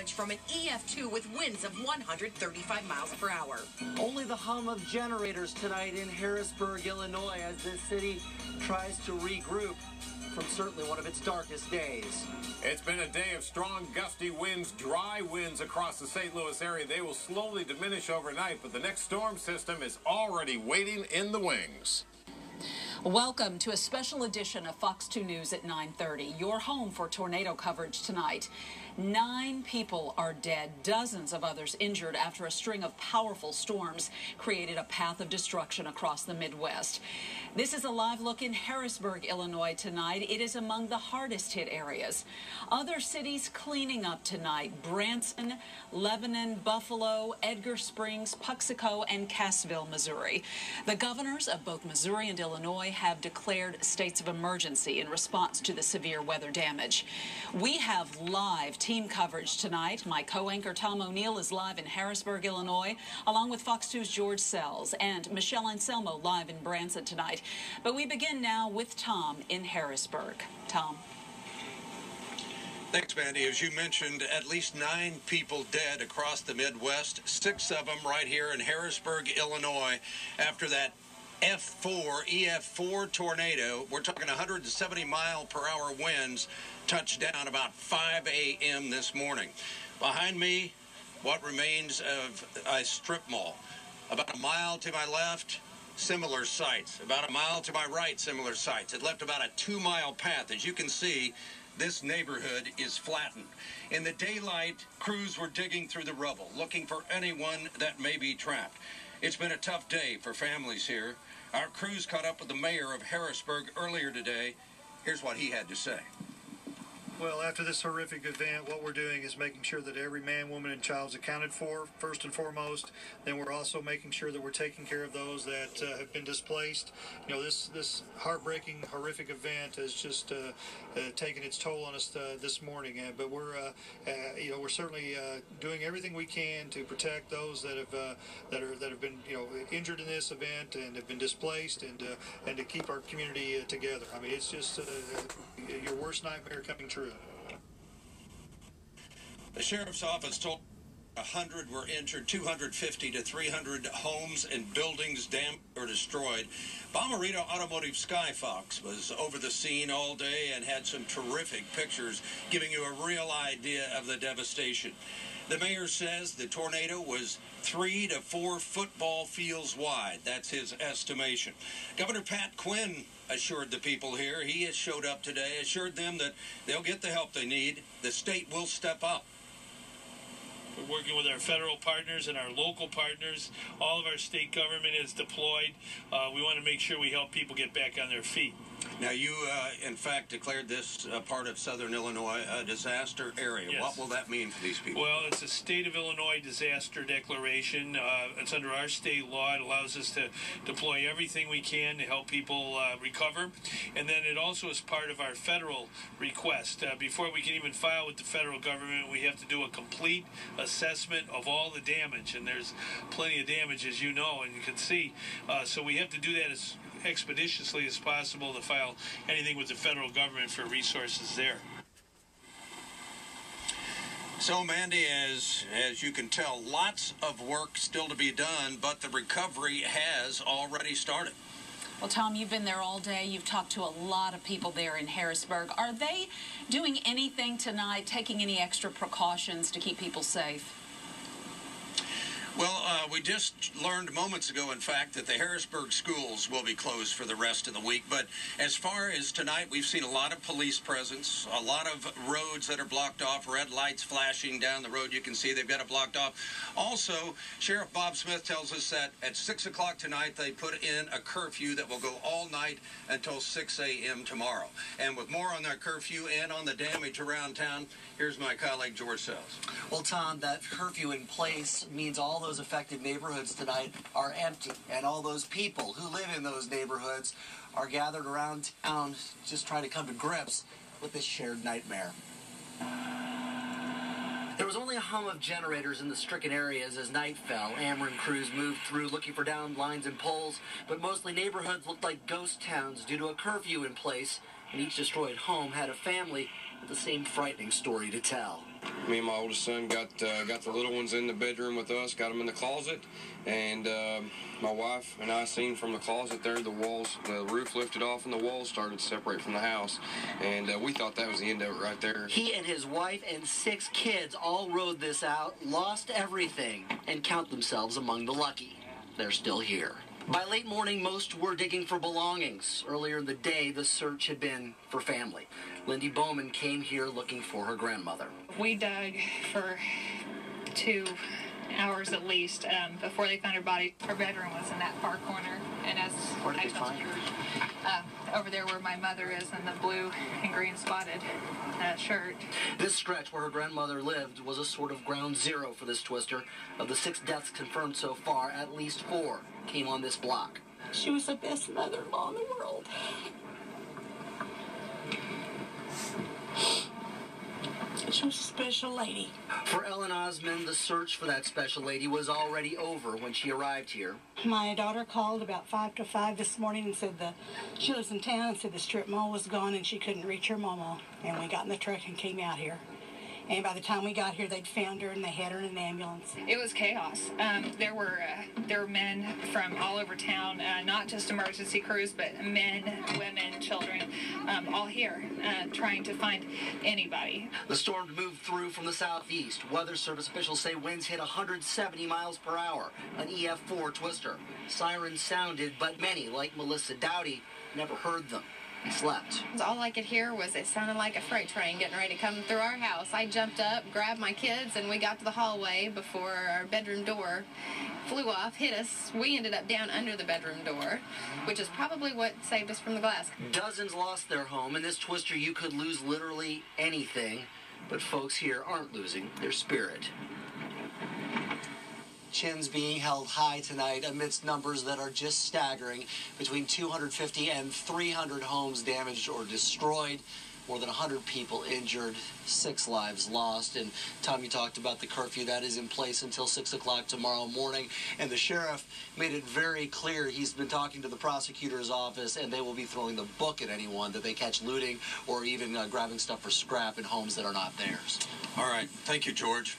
damage from an EF2 with winds of 135 miles per hour. Only the hum of generators tonight in Harrisburg, Illinois, as this city tries to regroup from certainly one of its darkest days. It's been a day of strong, gusty winds, dry winds across the St. Louis area. They will slowly diminish overnight, but the next storm system is already waiting in the wings. Welcome to a special edition of Fox 2 News at 9:30. Your home for tornado coverage tonight. 9 people are dead, dozens of others injured after a string of powerful storms created a path of destruction across the Midwest. This is a live look in Harrisburg, Illinois tonight. It is among the hardest hit areas. Other cities cleaning up tonight: Branson, Lebanon, Buffalo, Edgar Springs, Puxico, and Cassville, Missouri. The governors of both Missouri and Illinois have declared states of emergency in response to the severe weather damage. We have live team coverage tonight. My co-anchor Tom O'Neill is live in Harrisburg, Illinois, along with Fox 2's George Sells, and Michelle Anselmo live in Branson tonight. But we begin now with Tom in Harrisburg. Tom. Thanks, Mandy. As you mentioned, at least 9 people dead across the Midwest, 6 of them right here in Harrisburg, Illinois, after that EF4 tornado. We're talking 170-mile-per-hour winds touched down about 5 a.m. this morning. Behind me, what remains of a strip mall. About a mile to my left, similar sites. About a mile to my right, similar sites. It left about a 2-mile path. As you can see, this neighborhood is flattened. In the daylight, crews were digging through the rubble, looking for anyone that may be trapped. It's been a tough day for families here. Our crews caught up with the mayor of Harrisburg earlier today. Here's what he had to say. Well, after this horrific event, what we're doing is making sure that every man, woman, and child is accounted for, first and foremost. Then we're also making sure that we're taking care of those that have been displaced. You know, this heartbreaking, horrific event has just taken its toll on us this morning. But we're certainly doing everything we can to protect those that have been injured in this event and have been displaced, and to keep our community together. I mean, it's just your worst nightmare coming true. The sheriff's office told 100 were injured, 250 to 300 homes and buildings damaged or destroyed. Bomarito Automotive Skyfox was over the scene all day and had some terrific pictures giving you a real idea of the devastation. The mayor says the tornado was 3 to 4 football fields wide. That's his estimation. Governor Pat Quinn assured the people here, he has showed up today, assured them that they'll get the help they need. The state will step up. We're working with our federal partners and our local partners. All of our state government is deployed. We want to make sure we help people get back on their feet. Now, you, in fact, declared this part of southern Illinois a disaster area. Yes. What will that mean for these people? Well, it's a state of Illinois disaster declaration. It's under our state law. It allows us to deploy everything we can to help people recover. And then it also is part of our federal request. Before we can even file with the federal government, we have to do a complete assessment of all the damage. And there's plenty of damage, as you know, and you can see. So we have to do that as expeditiously as possible to file anything with the federal government for resources there. So, Mandy, as you can tell, lots of work still to be done, but the recovery has already started. Well, Tom, you've been there all day. You've talked to a lot of people there in Harrisburg. Are they doing anything tonight, taking any extra precautions to keep people safe? Well, we just learned moments ago, in fact, that the Harrisburg schools will be closed for the rest of the week. But as far as tonight, we've seen a lot of police presence, a lot of roads that are blocked off, red lights flashing down the road. You can see they've got it blocked off. Also, Sheriff Bob Smith tells us that at 6 o'clock tonight, they put in a curfew that will go all night until 6 a.m. tomorrow. And with more on that curfew and on the damage around town, here's my colleague, George Sells. Well, Tom, that curfew in place means all those affected neighborhoods tonight are empty, and all those people who live in those neighborhoods are gathered around town just trying to come to grips with this shared nightmare. There was only a hum of generators in the stricken areas as night fell. Ameren crews moved through looking for downed lines and poles, but mostly neighborhoods looked like ghost towns due to a curfew in place, and each destroyed home had a family with the same frightening story to tell. Me and my oldest son got the little ones in the bedroom with us, got them in the closet, and my wife and I seen from the closet there the roof lifted off and the walls started to separate from the house, and we thought that was the end of it right there. He and his wife and 6 kids all rode this out, lost everything, and count themselves among the lucky. They're still here. By late morning, most were digging for belongings. Earlier in the day, the search had been for family. Lindy Bowman came here looking for her grandmother. We dug for 2 hours at least before they found her body. Her bedroom was in that far corner, and as Where did they find her? Over there where my mother is in the blue and green spotted shirt. This stretch where her grandmother lived was a sort of ground zero for this twister. Of the 6 deaths confirmed so far, at least 4 came on this block. She was the best mother-in-law in the world. She was a special lady. For Ellen Osmond, the search for that special lady was already over when she arrived here. My daughter called about 5 to 5 this morning and said she lives in town and said the strip mall was gone and she couldn't reach her mama. And we got in the truck and came out here. And by the time we got here, they'd found her and they had her in an ambulance. It was chaos. There were men from all over town, not just emergency crews, but men, women, children, all here trying to find anybody. The storm moved through from the southeast. Weather Service officials say winds hit 170 miles per hour, an EF4 twister. Sirens sounded, but many, like Melissa Dowdy, never heard them. Slept. All I could hear was it sounded like a freight train getting ready to come through our house. I jumped up, grabbed my kids, and we got to the hallway before our bedroom door flew off, hit us. We ended up down under the bedroom door, which is probably what saved us from the glass. Dozens lost their home. In this twister, you could lose literally anything, but folks here aren't losing their spirit. Chins being held high tonight amidst numbers that are just staggering. Between 250 and 300 homes damaged or destroyed. More than 100 people injured, 6 lives lost. And Tom, you talked about the curfew that is in place until 6 o'clock tomorrow morning. And the sheriff made it very clear he's been talking to the prosecutor's office, and they will be throwing the book at anyone that they catch looting or even grabbing stuff for scrap in homes that are not theirs. All right. Thank you, George.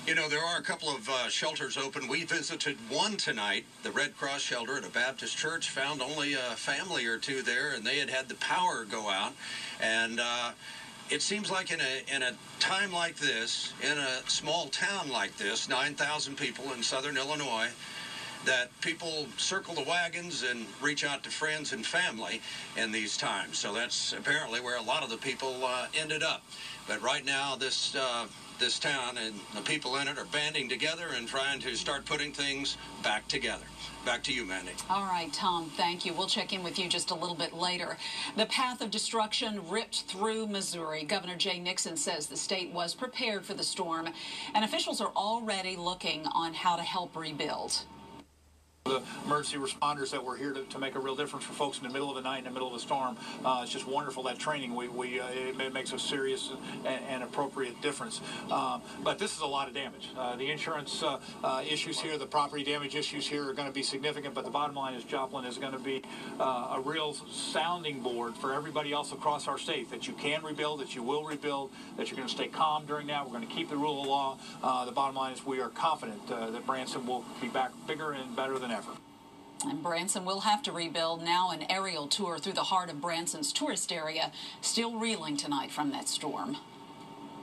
You know, there are a couple of shelters open. We visited one tonight, the Red Cross shelter at a Baptist church, found only a family or 2 there, and they had the power go out. And it seems like in a time like this, in a small town like this, 9,000 people in southern Illinois, that people circle the wagons and reach out to friends and family in these times. So that's apparently where a lot of the people ended up. But right now, this town and the people in it are banding together and trying to start putting things back together. Back to you, Mandy. All right, Tom, thank you. We'll check in with you just a little bit later. The path of destruction ripped through Missouri. Governor Jay Nixon says the state was prepared for the storm, and officials are already looking on how to help rebuild. The emergency responders that were here to make a real difference for folks in the middle of the night, in the middle of a storm. It's just wonderful, that training. It makes a serious and appropriate difference. But this is a lot of damage. The insurance issues here, the property damage issues here are going to be significant, but the bottom line is Joplin is going to be a real sounding board for everybody else across our state, that you can rebuild, that you will rebuild, that you're going to stay calm during that. We're going to keep the rule of law. The bottom line is we are confident that Branson will be back bigger and better than ever. And Branson will have to rebuild. Now an aerial tour through the heart of Branson's tourist area, still reeling tonight from that storm.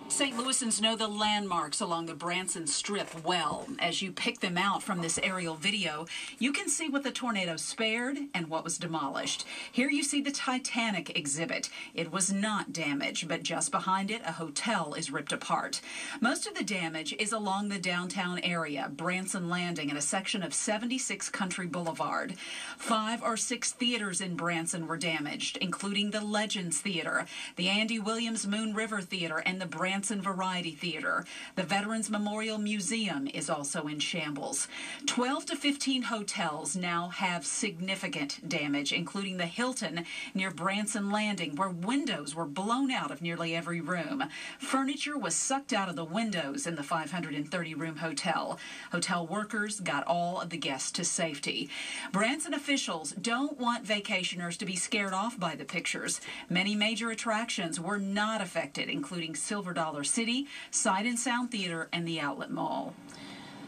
St. Louisans know the landmarks along the Branson Strip well. As you pick them out from this aerial video, you can see what the tornado spared and what was demolished. Here you see the Titanic exhibit. It was not damaged, but just behind it, a hotel is ripped apart. Most of the damage is along the downtown area, Branson Landing, and a section of 76 Country Boulevard. 5 or 6 theaters in Branson were damaged, including the Legends Theater, the Andy Williams Moon River Theater, and the Branson Variety Theater. The Veterans Memorial Museum is also in shambles. 12 to 15 hotels now have significant damage, including the Hilton near Branson Landing, where windows were blown out of nearly every room. Furniture was sucked out of the windows in the 530-room hotel. Hotel workers got all of the guests to safety. Branson officials don't want vacationers to be scared off by the pictures. Many major attractions were not affected, including Silver Dollar Dollar City, Sight and Sound Theater, and the Outlet Mall.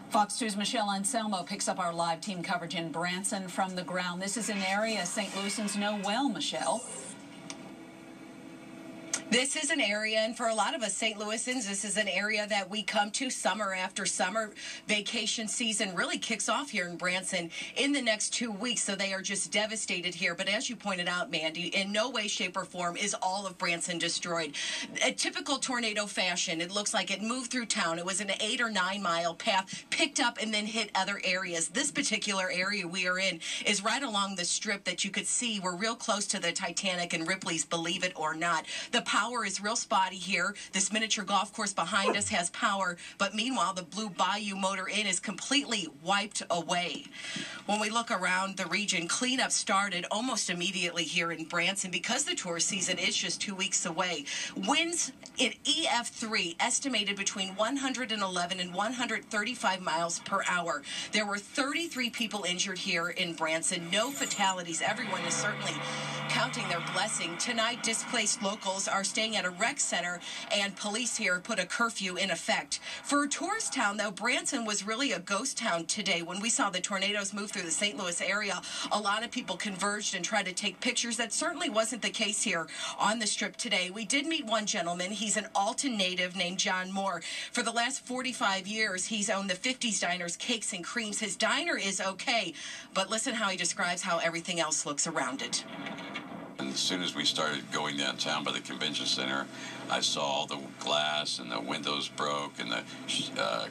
Fox 2's Michelle Anselmo picks up our live team coverage in Branson from the ground. This is an area St. Louisans know well, Michelle. This is an area, and for a lot of us St. Louisans, this is an area that we come to summer after summer. Vacation season really kicks off here in Branson in the next 2 weeks, so they are just devastated here. But as you pointed out, Mandy, in no way, shape, or form is all of Branson destroyed. A typical tornado fashion, it looks like it moved through town. It was an 8 or 9 mile path, picked up and then hit other areas. This particular area we are in is right along the strip that you could see. We're real close to the Titanic and Ripley's, believe it or not. The power is real spotty here. This miniature golf course behind us has power, but meanwhile, the Blue Bayou Motor Inn is completely wiped away. When we look around the region, cleanup started almost immediately here in Branson because the tourist season is just 2 weeks away. Winds in EF3 estimated between 111 and 135 miles per hour. There were 33 people injured here in Branson. No fatalities. Everyone is certainly counting their blessing. Tonight, displaced locals are staying at a rec center, and police here put a curfew in effect. For a tourist town, though, Branson was really a ghost town today. When we saw the tornadoes move through the St. Louis area, a lot of people converged and tried to take pictures. That certainly wasn't the case here on the Strip today. We did meet one gentleman. He's an Alton native named John Moore. For the last 45 years, he's owned the 50s Diners, Cakes and Creams. His diner is okay, but listen how he describes how everything else looks around it. And as soon as we started going downtown by the convention center, I saw all the glass and the windows broke and the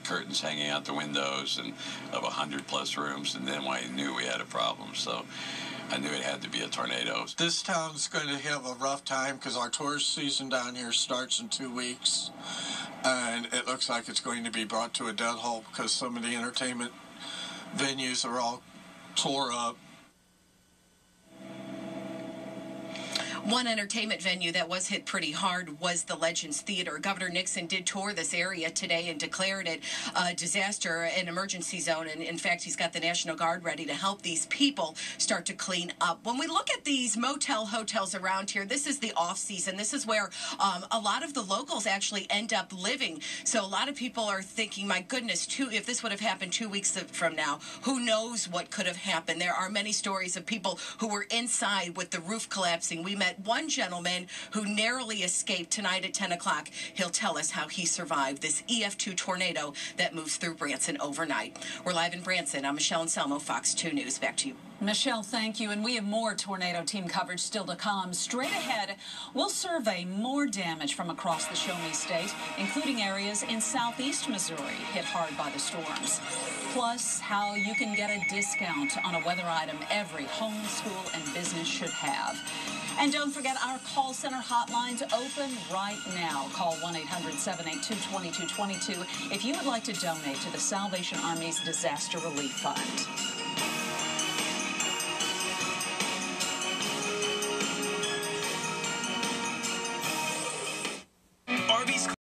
curtains hanging out the windows and of 100+ rooms. And then I knew we had a problem. So I knew it had to be a tornado. This town's going to have a rough time because our tourist season down here starts in 2 weeks. And it looks like it's going to be brought to a dead halt because some of the entertainment venues are all tore up. One entertainment venue that was hit pretty hard was the Legends Theater. Governor Nixon did tour this area today and declared it a disaster, an emergency zone. And in fact, he's got the National Guard ready to help these people start to clean up. When we look at these motel hotels around here, this is the off season. This is where a lot of the locals actually end up living. So a lot of people are thinking, my goodness, if this would have happened 2 weeks from now, who knows what could have happened? There are many stories of people who were inside with the roof collapsing. We met one gentleman who narrowly escaped tonight at 10 o'clock. He'll tell us how he survived this EF2 tornado that moves through Branson overnight. We're live in Branson. I'm Michelle Anselmo, Fox 2 News. Back to you. Michelle, thank you. And we have more tornado team coverage still to come. Straight ahead, we'll survey more damage from across the Show Me State, including areas in southeast Missouri hit hard by the storms. Plus, how you can get a discount on a weather item every home, school, and business should have. And don't forget, our call center hotline's open right now. Call 1-800-782-2222 if you would like to donate to the Salvation Army's Disaster Relief Fund.